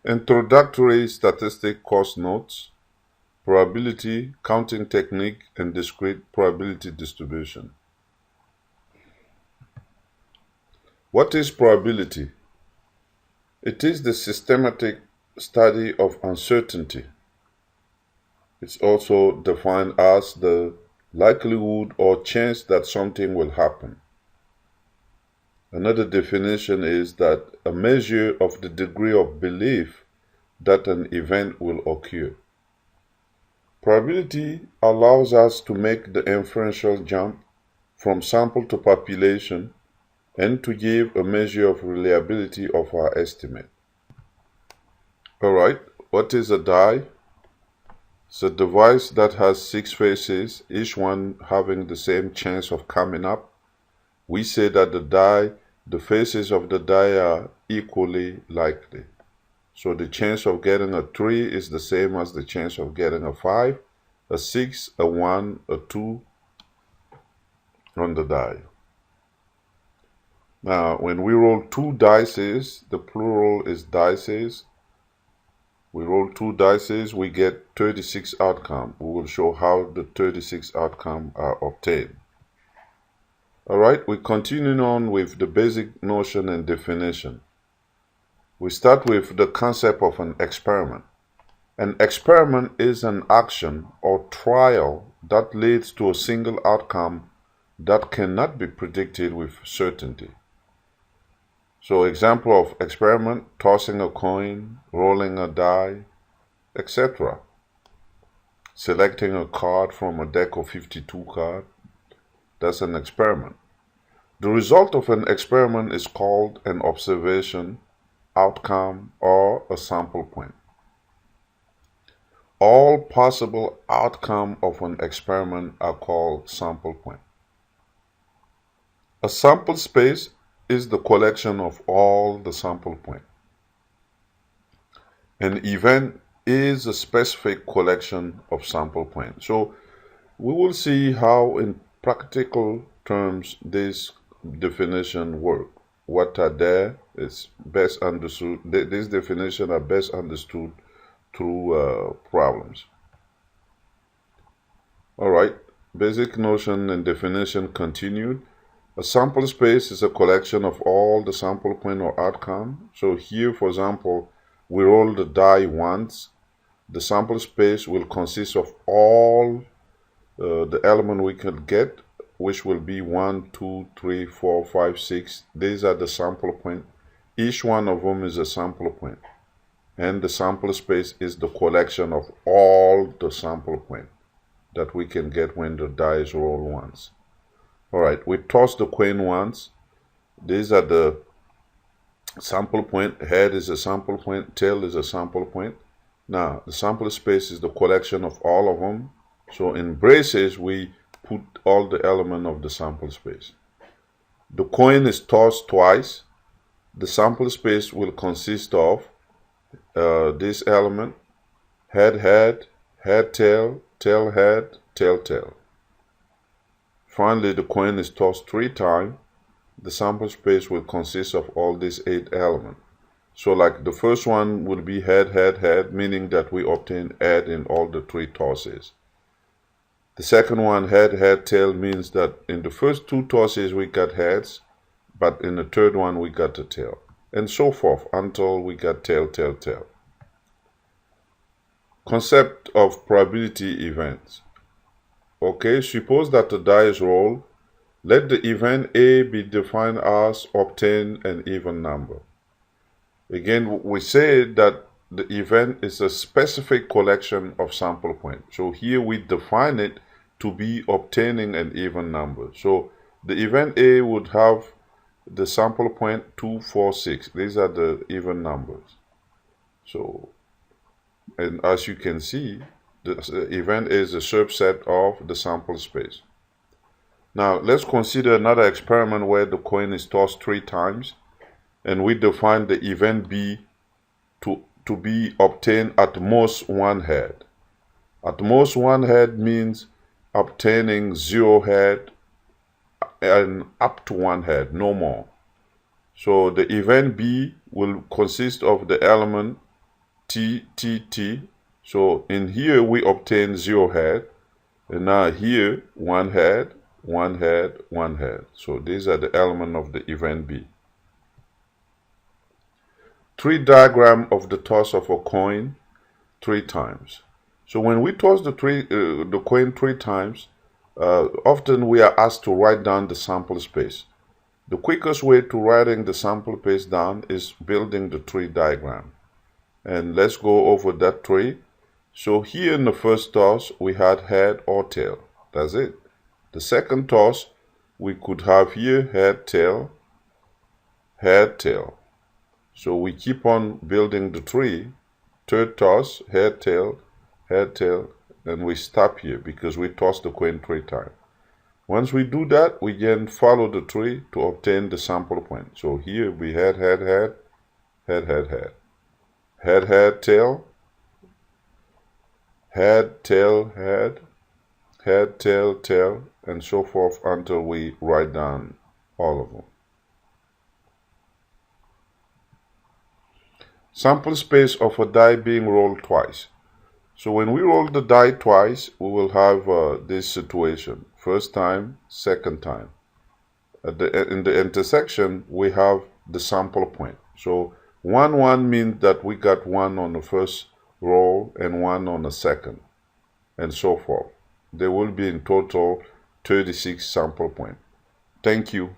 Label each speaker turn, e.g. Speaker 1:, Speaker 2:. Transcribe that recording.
Speaker 1: Introductory statistic course notes, probability, counting technique, and discrete probability distribution. What is probability? It is the systematic study of uncertainty. It's also defined as the likelihood or chance that something will happen. Another definition is that a measure of the degree of belief that an event will occur. Probability allows us to make the inferential jump from sample to population and to give a measure of reliability of our estimate. Alright, what is a die? It's a device that has 6 faces, each one having the same chance of coming up. We say that the faces of the die are equally likely. So the chance of getting a 3 is the same as the chance of getting a 5, a 6, a 1, a 2 on the die. Now, when we roll 2 dices, the plural is dices. We roll 2 dices, we get 36 outcomes. We will show how the 36 outcomes are obtained. Alright, we continue on with the basic notion and definition. We start with the concept of an experiment. An experiment is an action or trial that leads to a single outcome that cannot be predicted with certainty. So example of experiment, tossing a coin, rolling a die, etc. Selecting a card from a deck of 52 cards, that's an experiment. The result of an experiment is called an observation, outcome, or a sample point. All possible outcomes of an experiment are called sample point. A sample space is the collection of all the sample points. An event is a specific collection of sample points. So we will see how in practical terms this definition work. What are there is best understood. These definitions are best understood through problems. Alright, basic notion and definition continued. A sample space is a collection of all the sample point or outcome. So here, for example, we roll the die once. The sample space will consist of all the element we can get, which will be 1, 2, 3, 4, 5, 6. These are the sample point. Each one of them is a sample point. And the sample space is the collection of all the sample point that we can get when the die is rolled once. Alright, we toss the coin once. These are the sample point. Head is a sample point. Tail is a sample point. Now, the sample space is the collection of all of them. So in braces, we put all the elements of the sample space. The coin is tossed twice. The sample space will consist of this element, head, head, head, tail, tail, head, tail, tail. Finally, the coin is tossed 3 times. The sample space will consist of all these 8 elements. So like the first one would be head, head, head, meaning that we obtain head in all the 3 tosses. The second one, head, head, tail, means that in the first 2 tosses we got heads, but in the third one we got the tail. And so forth until we got tail, tail, tail. Concept of probability events. Okay, suppose that the die is rolled. Let the event A be defined as obtain an even number. Again, we say that the event is a specific collection of sample points. So here we define it to be obtaining an even number. So the event A would have the sample point 2, 4, 6. These are the even numbers. So, and as you can see, the event is a subset of the sample space. Now, let's consider another experiment where the coin is tossed 3 times, and we define the event B to be obtained at most 1 head. At most 1 head means obtaining 0 head and up to 1 head, no more. So the event B will consist of the element T, T, T. So in here we obtain 0 head, and now here 1 head, 1 head, 1 head. So these are the elements of the event B. Tree diagram of the toss of a coin 3 times. So when we toss the coin 3 times, often we are asked to write down the sample space. The quickest way to writing the sample space down is building the tree diagram. And let's go over that tree. So here in the first toss, we had head or tail. That's it. The second toss, we could have here head, tail, head, tail. So we keep on building the tree. Third toss, head, tail, and we stop here because we tossed the coin 3 times. Once we do that, we then follow the tree to obtain the sample point. So here we had head, head, head, head, head. Head, head, tail, head, tail, head, head, tail, tail, and so forth until we write down all of them. Sample space of a die being rolled twice. So when we roll the die twice, we will have this situation. First time, second time. In the intersection, we have the sample point. So 1, 1 means that we got 1 on the first roll and 1 on the second, and so forth. There will be in total 36 sample points. Thank you.